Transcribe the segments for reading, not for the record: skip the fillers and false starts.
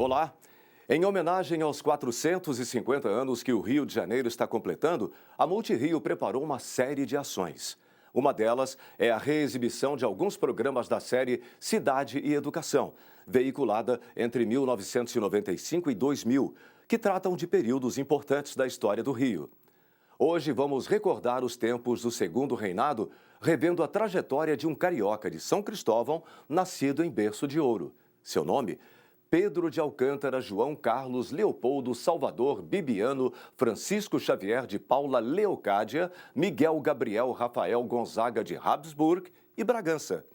Olá! Em homenagem aos 450 anos que o Rio de Janeiro está completando, a Multirio preparou uma série de ações. Uma delas é a reexibição de alguns programas da série Cidade e Educação, veiculada entre 1995 e 2000, que tratam de períodos importantes da história do Rio. Hoje vamos recordar os tempos do Segundo Reinado, revendo a trajetória de um carioca de São Cristóvão, nascido em berço de ouro. Seu nome? Pedro de Alcântara, João Carlos, Leopoldo, Salvador, Bibiano, Francisco Xavier de Paula Leocádia, Miguel Gabriel Rafael Gonzaga de Habsburg e Bragança,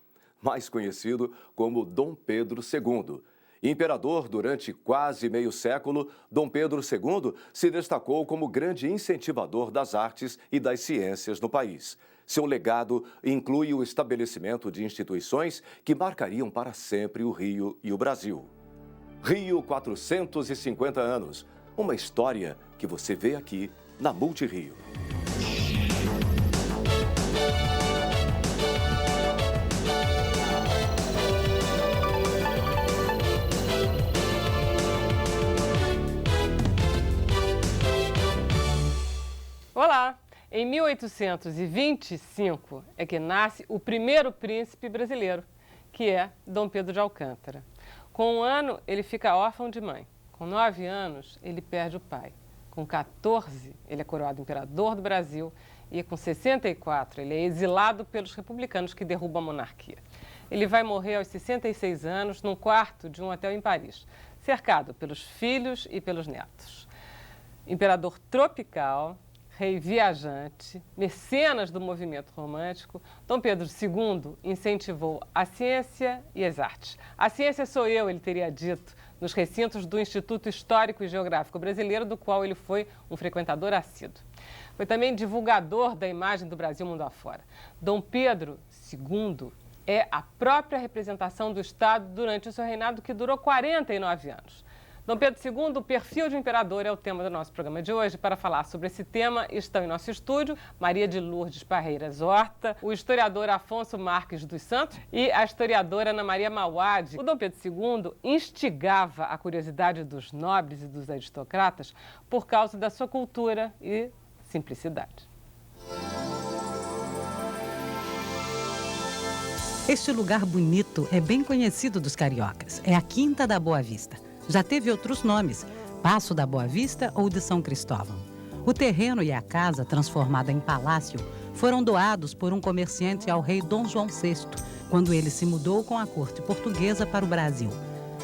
mais conhecido como Dom Pedro II. Imperador durante quase meio século, Dom Pedro II se destacou como grande incentivador das artes e das ciências no país. Seu legado inclui o estabelecimento de instituições que marcariam para sempre o Rio e o Brasil. Rio 450 anos, uma história que você vê aqui na Multirio. Olá! Em 1825 é que nasce o primeiro príncipe brasileiro, que é Dom Pedro de Alcântara. Com 1 ano, ele fica órfão de mãe. Com 9 anos, ele perde o pai. Com 14, ele é coroado imperador do Brasil e com 64, ele é exilado pelos republicanos que derrubam a monarquia. Ele vai morrer aos 66 anos num quarto de um hotel em Paris, cercado pelos filhos e pelos netos. Imperador tropical, rei viajante, mecenas do movimento romântico, Dom Pedro II incentivou a ciência e as artes. A ciência sou eu, ele teria dito, nos recintos do Instituto Histórico e Geográfico Brasileiro, do qual ele foi um frequentador assíduo. Foi também divulgador da imagem do Brasil mundo afora. Dom Pedro II é a própria representação do Estado durante o seu reinado, que durou 49 anos. Dom Pedro II, o perfil de um imperador, é o tema do nosso programa de hoje. Para falar sobre esse tema, estão em nosso estúdio Maria de Lourdes Parreiras Horta, o historiador Afonso Marques dos Santos e a historiadora Ana Maria Mauad. O Dom Pedro II instigava a curiosidade dos nobres e dos aristocratas por causa da sua cultura e simplicidade. Este lugar bonito é bem conhecido dos cariocas. É a Quinta da Boa Vista. Já teve outros nomes, Paço da Boa Vista ou de São Cristóvão. O terreno e a casa, transformada em palácio, foram doados por um comerciante ao rei Dom João VI, quando ele se mudou com a corte portuguesa para o Brasil.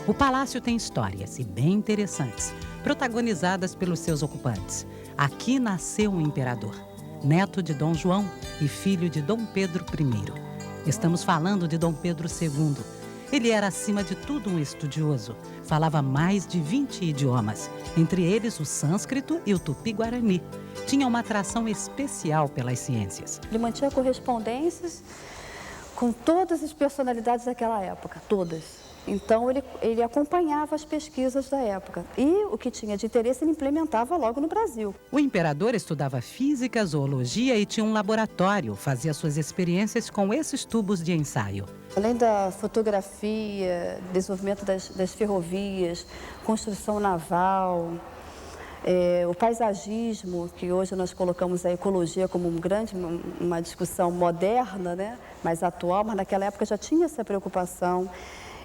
O palácio tem histórias, e bem interessantes, protagonizadas pelos seus ocupantes. Aqui nasceu um imperador, neto de Dom João e filho de Dom Pedro I. Estamos falando de Dom Pedro II. Ele era, acima de tudo, um estudioso. Falava mais de 20 idiomas, entre eles o sânscrito e o tupi-guarani. Tinha uma atração especial pelas ciências. Ele mantinha correspondências com todas as personalidades daquela época, todas. Então, ele acompanhava as pesquisas da época. E o que tinha de interesse, ele implementava logo no Brasil. O imperador estudava física, zoologia e tinha um laboratório. Fazia suas experiências com esses tubos de ensaio. Além da fotografia, desenvolvimento das ferrovias, construção naval, o paisagismo, que hoje nós colocamos a ecologia como uma discussão moderna, né? Mais atual, mas naquela época já tinha essa preocupação.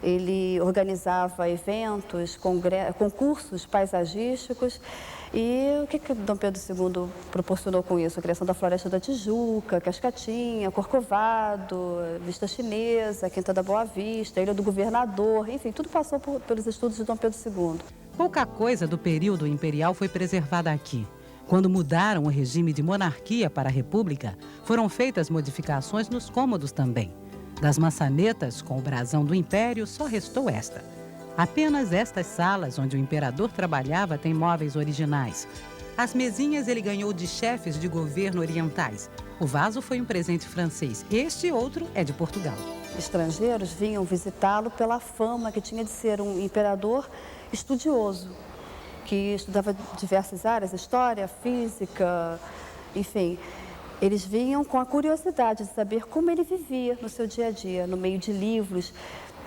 Ele organizava eventos, concursos paisagísticos. E o que Dom Pedro II proporcionou com isso? A criação da Floresta da Tijuca, Cascatinha, Corcovado, Vista Chinesa, Quinta da Boa Vista, Ilha do Governador, enfim, tudo passou pelos estudos de Dom Pedro II. Pouca coisa do período imperial foi preservada aqui. Quando mudaram o regime de monarquia para a república, foram feitas modificações nos cômodos também. Das maçanetas com o brasão do Império, só restou esta. Apenas estas salas onde o imperador trabalhava têm móveis originais. As mesinhas ele ganhou de chefes de governo orientais. O vaso foi um presente francês. Este outro é de Portugal. Estrangeiros vinham visitá-lo pela fama que tinha de ser um imperador estudioso, que estudava diversas áreas, história, física, enfim. Eles vinham com a curiosidade de saber como ele vivia no seu dia a dia, no meio de livros,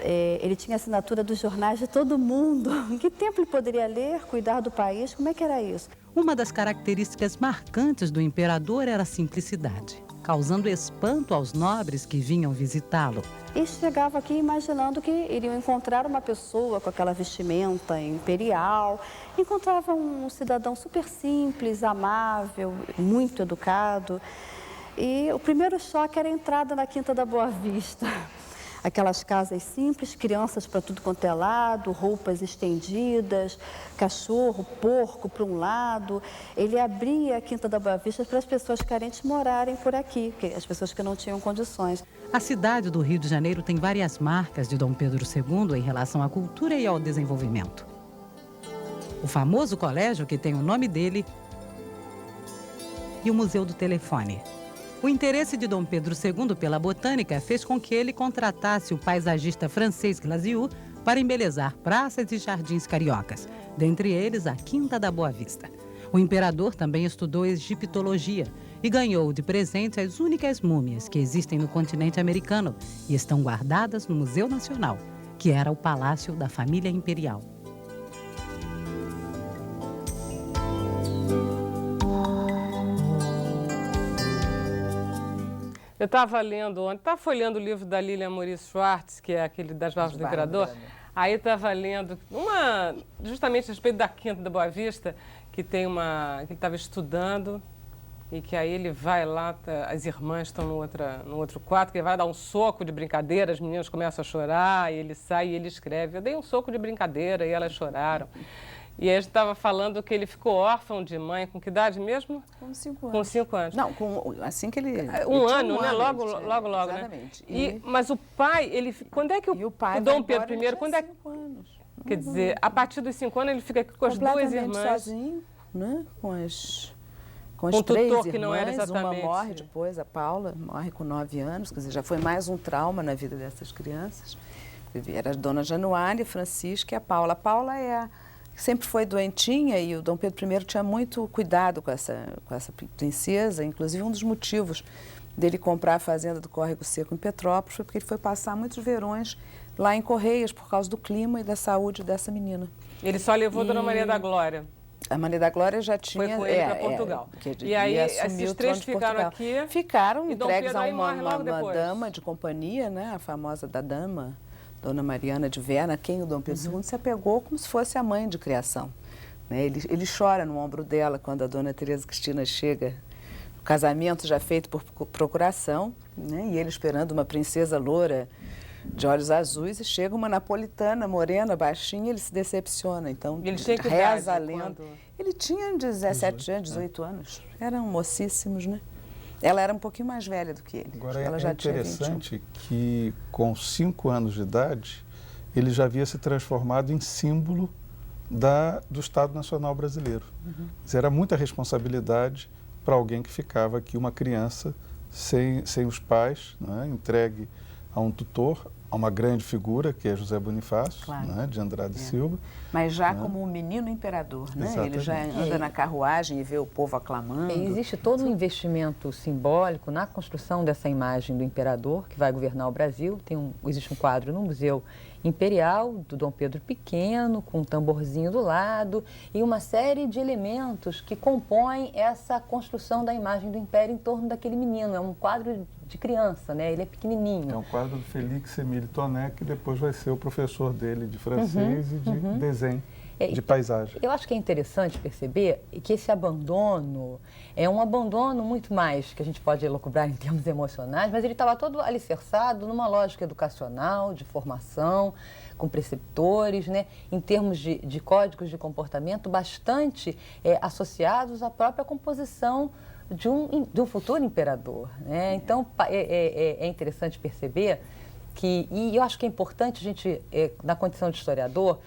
Ele tinha assinatura dos jornais de todo mundo. Em que tempo ele poderia ler, cuidar do país? Como é que era isso? Uma das características marcantes do imperador era a simplicidade, causando espanto aos nobres que vinham visitá-lo. E chegava aqui imaginando que iriam encontrar uma pessoa com aquela vestimenta imperial. Encontravam um cidadão super simples, amável, muito educado. E o primeiro choque era a entrada na Quinta da Boa Vista. Aquelas casas simples, crianças para tudo quanto é lado, roupas estendidas, cachorro, porco para um lado. Ele abria a Quinta da Boa Vista para as pessoas carentes morarem por aqui, as pessoas que não tinham condições. A cidade do Rio de Janeiro tem várias marcas de Dom Pedro II em relação à cultura e ao desenvolvimento. O famoso colégio que tem o nome dele e o Museu do Telefone. O interesse de Dom Pedro II pela botânica fez com que ele contratasse o paisagista francês Glasiou para embelezar praças e jardins cariocas, dentre eles a Quinta da Boa Vista. O imperador também estudou egiptologia e ganhou de presente as únicas múmias que existem no continente americano e estão guardadas no Museu Nacional, que era o palácio da família imperial. Eu estava lendo ontem, estava folheando o livro da Lilian Maurice Schwartz, que é aquele das Barbas do Imperador. Aí estava lendo justamente a respeito da Quinta da Boa Vista, que ele estava estudando e que aí ele vai lá, as irmãs estão no outro quarto, que ele vai dar um soco de brincadeira, as meninas começam a chorar, e ele sai e ele escreve: eu dei um soco de brincadeira e elas choraram. E aí a gente estava falando que ele ficou órfão de mãe, com que idade mesmo? Com 5 anos. Com 5 anos. Não, assim que ele... Um ano, né? Logo, exatamente. Né? Mas o pai, quando é que o Dom Pedro I, quando é... 5 anos. Quer dizer, a partir dos 5 anos ele fica aqui com as duas irmãs. Sozinho, né? Com as com três tutor irmãs, que não era exatamente... uma morre depois, a Paula, morre com 9 anos, quer dizer, já foi mais um trauma na vida dessas crianças. Era a Dona Januária, Francisca e a Paula. A Paula sempre foi doentinha e o Dom Pedro I tinha muito cuidado com essa princesa. Inclusive, um dos motivos dele comprar a fazenda do Córrego Seco em Petrópolis foi porque ele foi passar muitos verões lá em Correias por causa do clima e da saúde dessa menina. Ele só levou Dona Maria da Glória. A Maria da Glória já tinha... Foi com ele para Portugal. E aí, esses 3 ficaram aqui. Ficaram entregues a uma dama de companhia, né? A famosa da dama, Dona Mariana de Viana, quem o Dom Pedro II se apegou como se fosse a mãe de criação. Né? Ele chora no ombro dela quando a Dona Teresa Cristina chega. O casamento já feito por procuração, né? E ele esperando uma princesa loura de olhos azuis, e chega uma napolitana, morena, baixinha, ele se decepciona. Então, ele tinha que reza a lenda. Ele tinha 17 anos, 18 anos. Eram mocíssimos, né? Ela era um pouquinho mais velha do que ele. Agora, ela já interessante que, com 5 anos de idade, ele já havia se transformado em símbolo do Estado Nacional Brasileiro. Era muita responsabilidade para alguém que ficava aqui, uma criança, sem os pais, né, entregue a um tutor, a uma grande figura, que é José Bonifácio, claro, né, de Andrade Silva. Mas já como um menino imperador, né? Ele já anda na carruagem e vê o povo aclamando. Existe todo um investimento simbólico na construção dessa imagem do imperador que vai governar o Brasil. Existe um quadro no Museu Imperial do Dom Pedro Pequeno, com um tamborzinho do lado e uma série de elementos que compõem essa construção da imagem do império em torno daquele menino. É um quadro de criança, né? Ele é pequenininho. É um quadro do Félix Emile Tonet, que depois vai ser o professor dele de francês e de desenho, de paisagem. Eu acho que é interessante perceber que esse abandono é um abandono muito mais, que a gente pode elocubrar em termos emocionais, mas ele estava todo alicerçado numa lógica educacional, de formação, com preceptores, né? Em termos de códigos de comportamento bastante associados à própria composição de um futuro imperador, né? Então, é interessante perceber que, e eu acho que é importante a gente, na condição de historiador,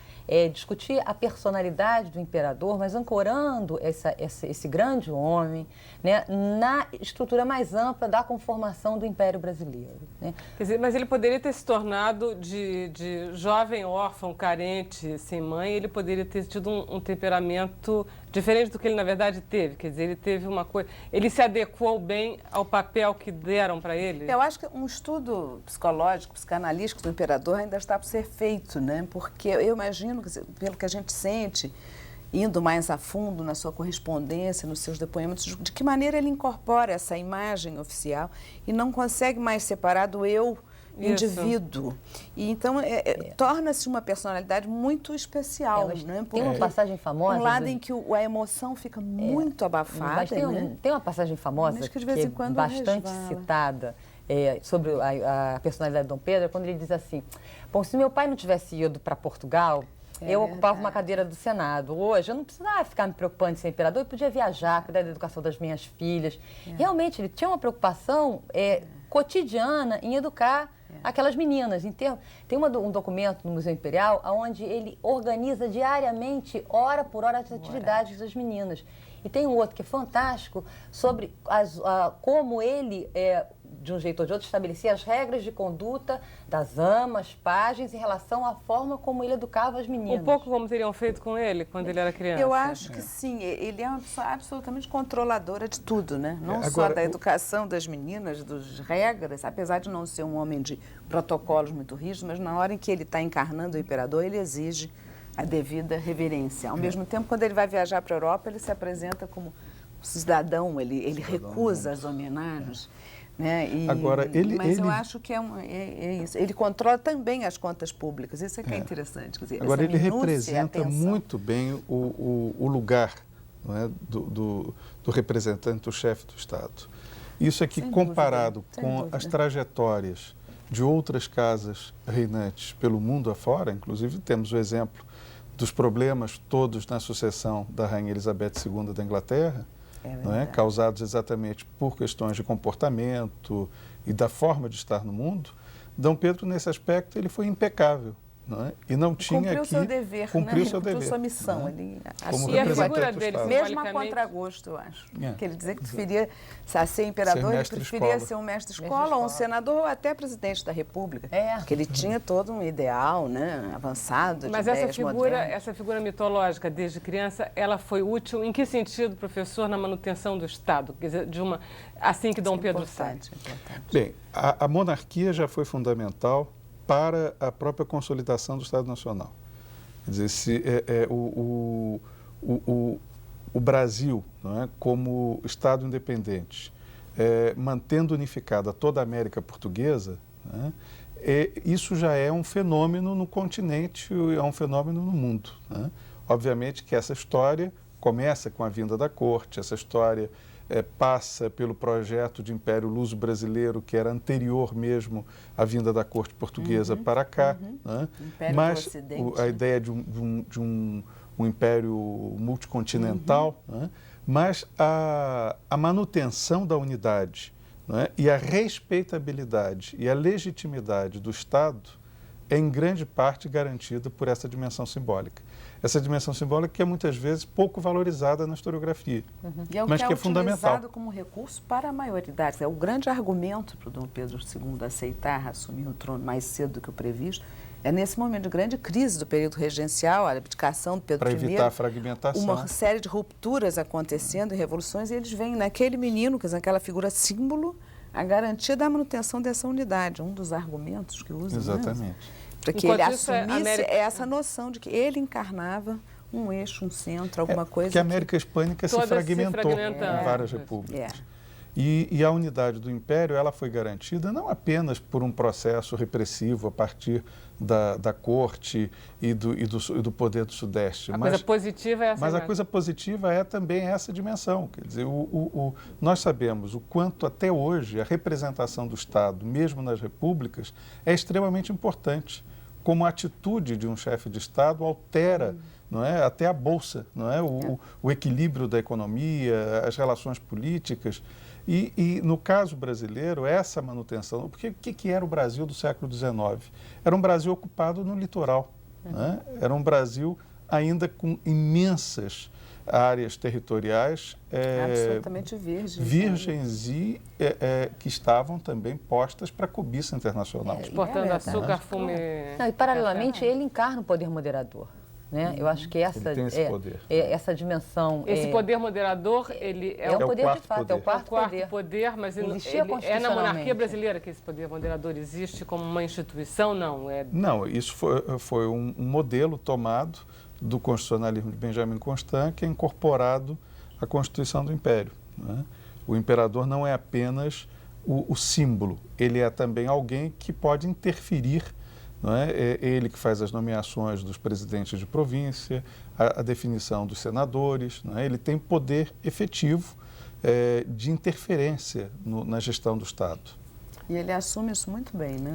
discutir a personalidade do imperador, mas ancorando esse grande homem, né, na estrutura mais ampla da conformação do Império Brasileiro. Né? Quer dizer, mas ele poderia ter se tornado de jovem órfão, carente, sem mãe, ele poderia ter tido um temperamento diferente do que ele, na verdade, teve. Quer dizer, ele teve uma coisa... Ele se adequou bem ao papel que deram para ele? Eu acho que um estudo psicológico, psicanalístico do imperador ainda está por ser feito, né? Porque eu imagino, pelo que a gente sente, indo mais a fundo na sua correspondência, nos seus depoimentos, de que maneira ele incorpora essa imagem oficial e não consegue mais separar do eu indivíduo. E então torna-se uma personalidade muito especial, né? Tem uma passagem famosa... Um lado em que a emoção fica muito abafada, mas tem uma passagem famosa que é bastante citada sobre a personalidade de Dom Pedro, quando ele diz assim, bom, se meu pai não tivesse ido para Portugal, eu ocupava uma cadeira do Senado. Hoje, eu não precisava ficar me preocupando em ser imperador, eu podia viajar, cuidar da educação das minhas filhas. Realmente, ele tinha uma preocupação cotidiana em educar aquelas meninas. Tem um documento no Museu Imperial onde ele organiza diariamente, hora por hora, as atividades das meninas. E tem um outro que é fantástico sobre como ele, de um jeito ou de outro, estabelecia as regras de conduta das amas, pajens, em relação à forma como ele educava as meninas. Um pouco como teriam feito com ele quando ele era criança. Eu acho que sim. Ele é uma pessoa absolutamente controladora de tudo, né? Não só da educação das meninas, das regras, apesar de não ser um homem de protocolos muito rígidos, mas na hora em que ele está encarnando o imperador, ele exige a devida reverência. Ao mesmo tempo, quando ele vai viajar para a Europa, ele se apresenta como cidadão, ele recusa as homenagens. Né? Agora, mas eu acho que é isso. Ele controla também as contas públicas, isso é que é interessante. Quer dizer, agora, ele representa muito bem o lugar, não é, do representante, do chefe do Estado. Isso aqui, comparado com as trajetórias de outras casas reinantes pelo mundo afora, inclusive temos o exemplo dos problemas todos na sucessão da Rainha Elizabeth II da Inglaterra, não é? Causados exatamente por questões de comportamento e da forma de estar no mundo. Dom Pedro, nesse aspecto, ele foi impecável. Não é? E não tinha cumpriu seu dever, cumpriu seu dever, sua missão. Ele e a figura dele, mesmo a contragosto, eu acho. Que ele dizia que preferia ser imperador, ele preferia ser um mestre de escola, ou um senador, ou até presidente da República. Porque ele tinha todo um ideal, né, avançado, de ideias modernas. Essa figura mitológica, desde criança, ela foi útil em que sentido, professor, na manutenção do Estado? Quer dizer, assim que Dom Pedro sai. Bem, a monarquia já foi fundamental para a própria consolidação do Estado Nacional. Quer dizer, o Brasil, não é, como Estado independente, mantendo unificada toda a América Portuguesa, né, isso já é um fenômeno no continente, é um fenômeno no mundo. Né? Obviamente que essa história começa com a vinda da corte, essa história passa pelo projeto de Império Luso-Brasileiro, que era anterior mesmo à vinda da corte portuguesa para cá. Né? Mas a ideia de um império multicontinental, né? Mas a manutenção da unidade, né? E a respeitabilidade e a legitimidade do Estado é em grande parte garantida por essa dimensão simbólica. Essa dimensão simbólica que é muitas vezes pouco valorizada na historiografia, mas que é fundamental. Utilizado como recurso para a maioridade. É o grande argumento para o Dom Pedro II aceitar assumir o trono mais cedo do que o previsto. É nesse momento de grande crise do período regencial, a abdicação do Pedro I. Para evitar a fragmentação. Uma série de rupturas acontecendo e revoluções, e eles veem naquele menino, quer dizer, aquela figura símbolo, a garantia da manutenção dessa unidade. Um dos argumentos que usam. Exatamente. Né? Para que ele assumisse essa noção de que ele encarnava um eixo, um centro, alguma coisa. Porque a América Hispânica se fragmentou em várias repúblicas. E a unidade do Império ela foi garantida não apenas por um processo repressivo a partir da corte e do poder do Sudeste. Coisa positiva é essa. Mas a coisa positiva é também essa dimensão. Quer dizer, nós sabemos o quanto até hoje a representação do Estado, mesmo nas repúblicas, é extremamente importante. Como a atitude de um chefe de Estado altera, não é, até a bolsa, não é, o equilíbrio da economia, as relações políticas. E no caso brasileiro, essa manutenção, porque o que era o Brasil do século XIX? Era um Brasil ocupado no litoral. né? Era um Brasil ainda com imensas áreas territoriais absolutamente virgens e que estavam também postas para cobiça internacional. Exportando açúcar, fume... Não, e paralelamente ele encarna o poder moderador. Né? Eu acho que essa, ele tem esse poder. Essa dimensão... Esse poder moderador, ele é o poder de fato, é o quarto poder, mas ele é na monarquia brasileira que esse poder moderador existe como uma instituição, não? Não, isso foi um modelo tomado do constitucionalismo de Benjamin Constant, que é incorporado à Constituição do Império. Né? O imperador não é apenas o símbolo, ele é também alguém que pode interferir. Não é? É ele que faz as nomeações dos presidentes de província, a definição dos senadores. Não é? Ele tem poder efetivo de interferência na gestão do Estado. E ele assume isso muito bem, né?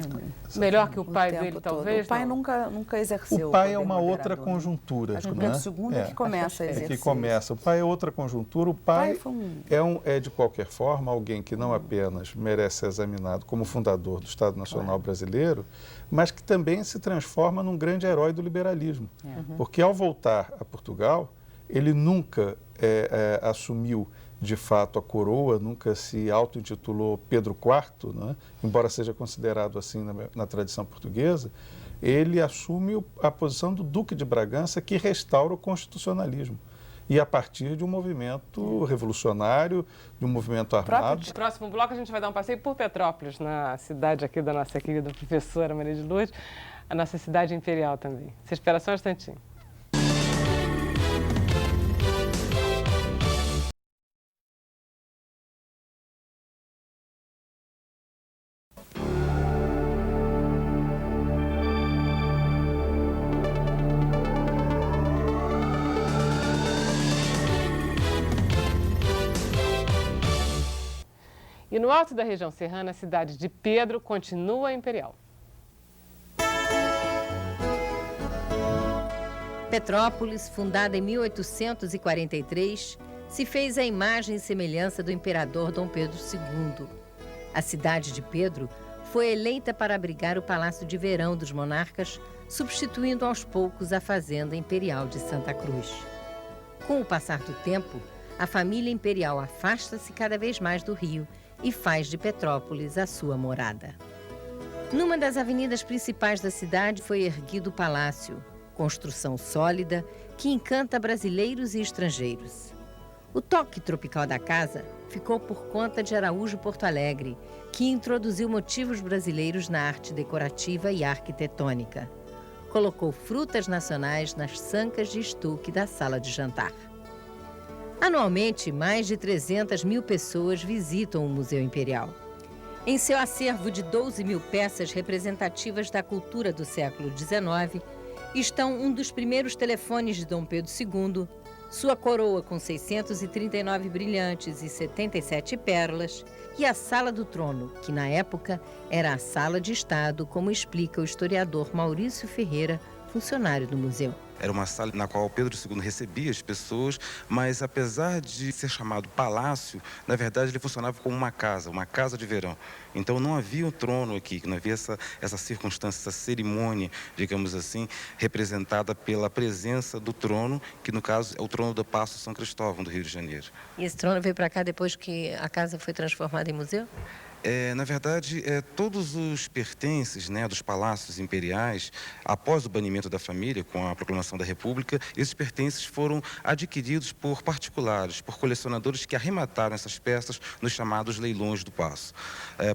Melhor que o pai dele, talvez? O pai nunca exerceu. O pai é uma outra conjuntura. Acho que o Pedro II é que começa a exercer. É que começa. O pai é outra conjuntura. O pai é, de qualquer forma, alguém que não apenas merece ser examinado como fundador do Estado Nacional Brasileiro, mas que também se transforma num grande herói do liberalismo. Porque, ao voltar a Portugal, ele nunca assumiu de fato a coroa, nunca se auto-intitulou Pedro IV, né? Embora seja considerado assim na tradição portuguesa, ele assume a posição do Duque de Bragança, que restaura o constitucionalismo. E a partir de um movimento revolucionário, de um movimento armado. No próximo bloco a gente vai dar um passeio por Petrópolis, na cidade aqui da nossa querida professora Maria de Lourdes, a nossa cidade imperial também. Você espera só um instantinho. E no alto da região serrana, a cidade de Pedro continua imperial. Petrópolis, fundada em 1843, se fez à imagem e semelhança do imperador Dom Pedro II. A cidade de Pedro foi eleita para abrigar o Palácio de Verão dos monarcas, substituindo aos poucos a Fazenda Imperial de Santa Cruz. Com o passar do tempo, a família imperial afasta-se cada vez mais do Rio e faz de Petrópolis a sua morada. Numa das avenidas principais da cidade foi erguido o palácio, construção sólida que encanta brasileiros e estrangeiros. O toque tropical da casa ficou por conta de Araújo Porto Alegre, que introduziu motivos brasileiros na arte decorativa e arquitetônica. Colocou frutas nacionais nas sancas de estuque da sala de jantar. Anualmente, mais de 300 mil pessoas visitam o Museu Imperial. Em seu acervo de 12 mil peças representativas da cultura do século XIX, estão um dos primeiros telefones de Dom Pedro II, sua coroa com 639 brilhantes e 77 pérolas, e a Sala do Trono, que na época era a sala de Estado, como explica o historiador Maurício Ferreira, funcionário do museu. Era uma sala na qual Pedro II recebia as pessoas, mas apesar de ser chamado palácio, na verdade ele funcionava como uma casa de verão. Então não havia um trono aqui, não havia essa circunstância, essa cerimônia, digamos assim, representada pela presença do trono, que no caso é o trono do Paço São Cristóvão, do Rio de Janeiro. E esse trono veio para cá depois que a casa foi transformada em museu? Na verdade, todos os pertences, né, dos palácios imperiais, após o banimento da família, com a proclamação da República, esses pertences foram adquiridos por particulares, por colecionadores que arremataram essas peças nos chamados leilões do Paço.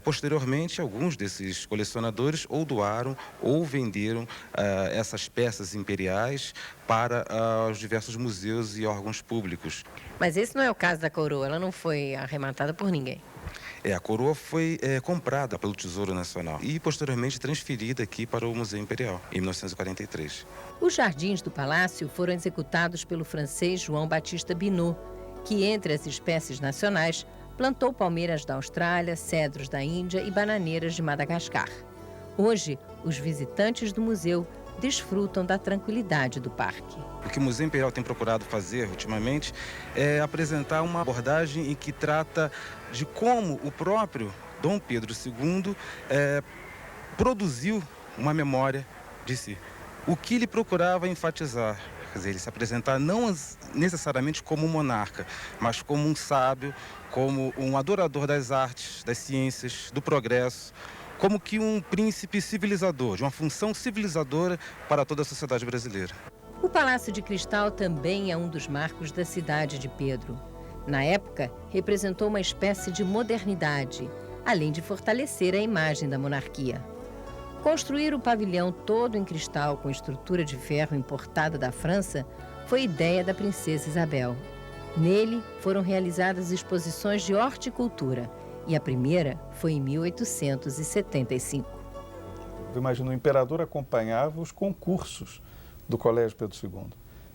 Posteriormente, alguns desses colecionadores ou doaram ou venderam essas peças imperiais para os diversos museus e órgãos públicos. Mas esse não é o caso da coroa, ela não foi arrematada por ninguém. A coroa foi comprada pelo Tesouro Nacional e posteriormente transferida aqui para o Museu Imperial, em 1943. Os jardins do palácio foram executados pelo francês João Batista Binot, que, entre as espécies nacionais, plantou palmeiras da Austrália, cedros da Índia e bananeiras de Madagascar. Hoje, os visitantes do museu desfrutam da tranquilidade do parque. O que o Museu Imperial tem procurado fazer ultimamente é apresentar uma abordagem em que trata de como o próprio Dom Pedro II produziu uma memória de si. o que ele procurava enfatizar. Quer dizer, ele se apresentar não necessariamente como um monarca, mas como um sábio, como um adorador das artes, das ciências, do progresso, como que um príncipe civilizador, de uma função civilizadora para toda a sociedade brasileira. O Palácio de Cristal também é um dos marcos da cidade de Pedro. Na época, representou uma espécie de modernidade, além de fortalecer a imagem da monarquia. Construir o pavilhão todo em cristal com estrutura de ferro importada da França foi ideia da princesa Isabel. Nele foram realizadas exposições de horticultura e a primeira foi em 1875. Eu imagino, o imperador acompanhava os concursos do Colégio Pedro II.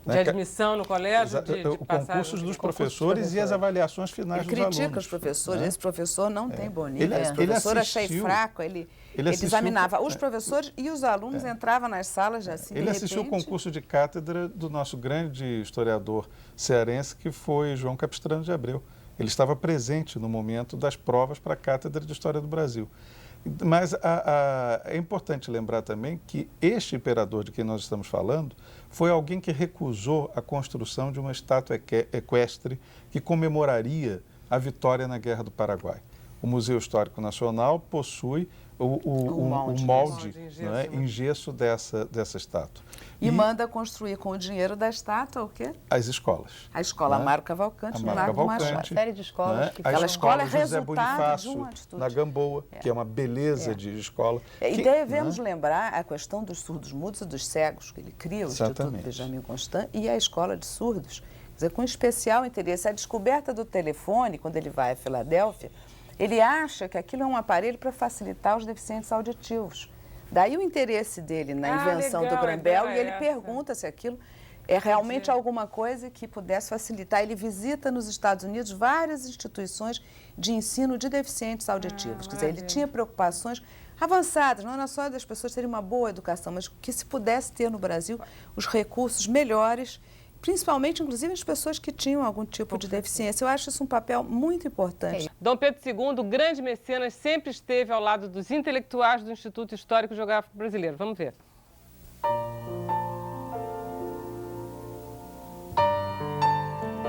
De admissão no colégio? O concurso dos professores e as avaliações finais dos alunos. Ele critica os professores, esse professor não tem bom nível, Esse professor achei fraco, ele examinava os professores e os alunos entravam nas salas assim, Ele assistiu o concurso de cátedra do nosso grande historiador cearense, que foi João Capistrano de Abreu. Ele estava presente no momento das provas para a Cátedra de História do Brasil. Mas é importante lembrar também que este imperador de quem nós estamos falando foi alguém que recusou a construção de uma estátua equestre que comemoraria a vitória na Guerra do Paraguai. O Museu Histórico Nacional possui o molde em gesso dessa estátua. E manda construir com o dinheiro da estátua o quê? As escolas. A escola Amaro Cavalcante, no Largo do Machado. Uma série de escolas. Aquela escola é José resultado Bonifácio, de uma atitude. na Gamboa, que é uma beleza de escola. E devemos lembrar a questão dos surdos mudos e dos cegos, que ele cria o Instituto Benjamin Constant e a Escola de Surdos. Quer dizer, com especial interesse. A descoberta do telefone, quando ele vai a Filadélfia, ele acha que aquilo é um aparelho para facilitar os deficientes auditivos. Daí o interesse dele na invenção do Graham Bell, e ele pergunta se aquilo é realmente alguma coisa que pudesse facilitar. Ele visita nos Estados Unidos várias instituições de ensino de deficientes auditivos. Quer dizer, ele tinha preocupações avançadas, não era só das pessoas terem uma boa educação, mas que se pudesse ter no Brasil os recursos melhores, principalmente, inclusive, as pessoas que tinham algum tipo de deficiência. Eu acho isso um papel muito importante. Dom Pedro II, o grande mecenas, sempre esteve ao lado dos intelectuais do Instituto Histórico e Geográfico Brasileiro. Vamos ver.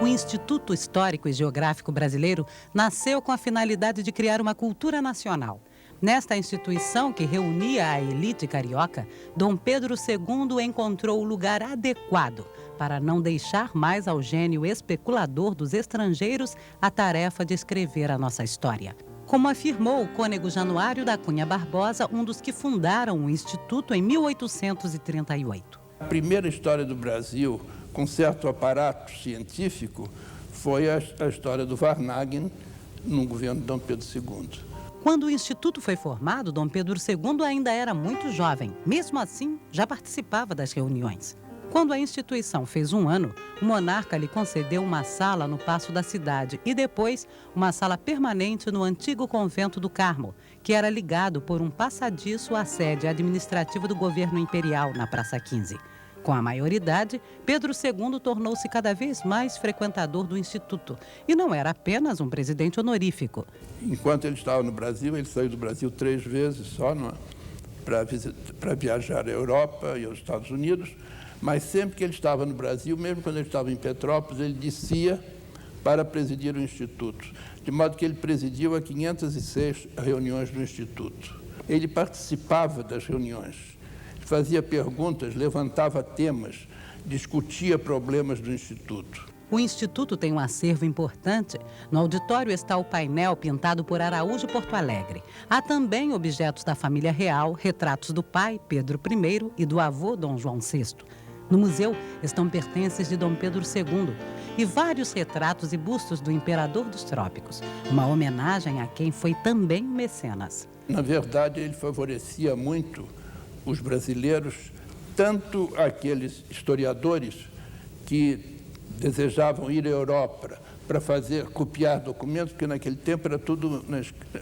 O Instituto Histórico e Geográfico Brasileiro nasceu com a finalidade de criar uma cultura nacional. Nesta instituição, que reunia a elite carioca, Dom Pedro II encontrou o lugar adequado para não deixar mais ao gênio especulador dos estrangeiros a tarefa de escrever a nossa história. Como afirmou o cônego Januário da Cunha Barbosa, um dos que fundaram o Instituto em 1838. A primeira história do Brasil, com certo aparato científico, foi a história do Varnhagen no governo de Dom Pedro II. Quando o Instituto foi formado, Dom Pedro II ainda era muito jovem. Mesmo assim, já participava das reuniões. Quando a instituição fez 1 ano, o monarca lhe concedeu uma sala no Paço da Cidade e depois uma sala permanente no antigo convento do Carmo, que era ligado por um passadiço à sede administrativa do governo imperial na Praça 15. Com a maioridade, Pedro II tornou-se cada vez mais frequentador do Instituto e não era apenas um presidente honorífico. Enquanto ele estava no Brasil, ele saiu do Brasil 3 vezes só para viajar à Europa e aos Estados Unidos, mas sempre que ele estava no Brasil, mesmo quando ele estava em Petrópolis, ele descia para presidir o Instituto, de modo que ele presidiu a 506 reuniões do Instituto. Ele participava das reuniões, fazia perguntas, levantava temas, discutia problemas do Instituto. O Instituto tem um acervo importante. No auditório está o painel pintado por Araújo Porto Alegre. Há também objetos da família real, retratos do pai, Pedro I, e do avô, Dom João VI. No museu estão pertences de Dom Pedro II e vários retratos e bustos do imperador dos trópicos, uma homenagem a quem foi também mecenas. Na verdade, ele favorecia muito os brasileiros, tanto aqueles historiadores que desejavam ir à Europa para copiar documentos, porque naquele tempo era tudo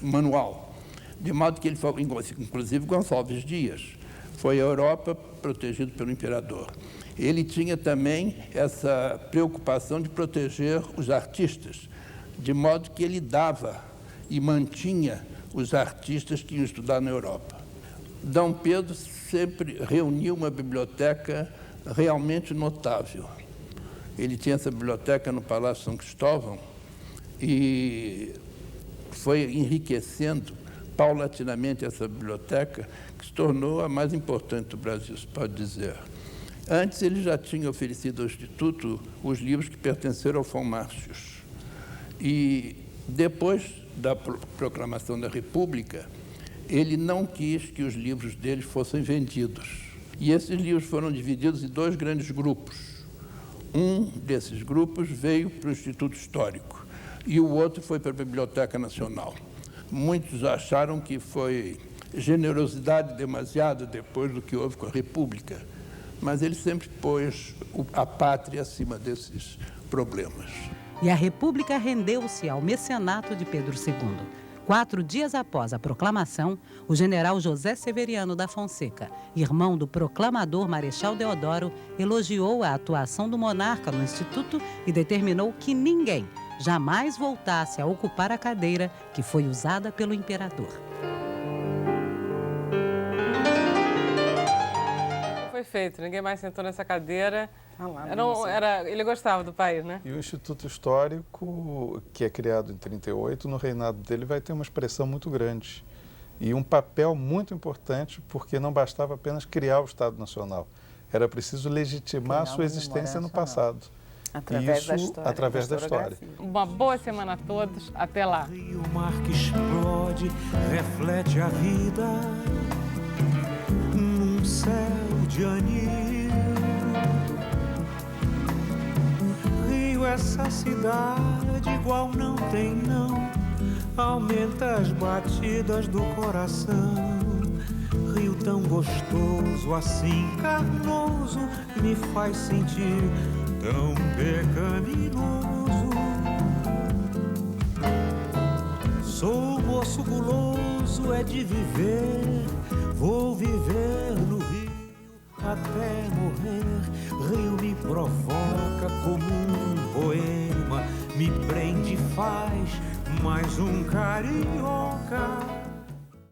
manual, de modo que ele foi, inclusive Gonçalves Dias, foi à Europa protegido pelo imperador. Ele tinha também essa preocupação de proteger os artistas, de modo que ele dava e mantinha os artistas que iam estudar na Europa. Dom Pedro sempre reuniu uma biblioteca realmente notável. Ele tinha essa biblioteca no Palácio São Cristóvão e foi enriquecendo paulatinamente essa biblioteca, que se tornou a mais importante do Brasil, se pode dizer. Antes, ele já tinha oferecido ao Instituto os livros que pertenceram ao Von Martius. E depois da proclamação da República, ele não quis que os livros dele fossem vendidos. E esses livros foram divididos em 2 grandes grupos. Um desses grupos veio para o Instituto Histórico e o outro foi para a Biblioteca Nacional. Muitos acharam que foi generosidade demasiada depois do que houve com a República, mas ele sempre pôs a pátria acima desses problemas. E a República rendeu-se ao mecenato de Pedro II. 4 dias após a proclamação, o general José Severiano da Fonseca, irmão do proclamador Marechal Deodoro, elogiou a atuação do monarca no Instituto e determinou que ninguém jamais voltasse a ocupar a cadeira que foi usada pelo imperador. Foi feito, ninguém mais sentou nessa cadeira. Ele gostava do país, né? E o Instituto Histórico, que é criado em 1938, no reinado dele vai ter uma expressão muito grande e um papel muito importante, porque não bastava apenas criar o Estado Nacional, era preciso legitimar a sua existência no passado. Através da história. Uma boa semana a todos, até lá. O mar que explode, reflete a vida num céu de anil. Rio, essa cidade igual não tem não, aumenta as batidas do coração. Rio tão gostoso, assim carnoso, me faz sentir tão pecaminoso. Sou moço guloso, é de viver, vou viver no Rio até morrer. Rio me provoca como um poema, me prende e faz mais um carioca.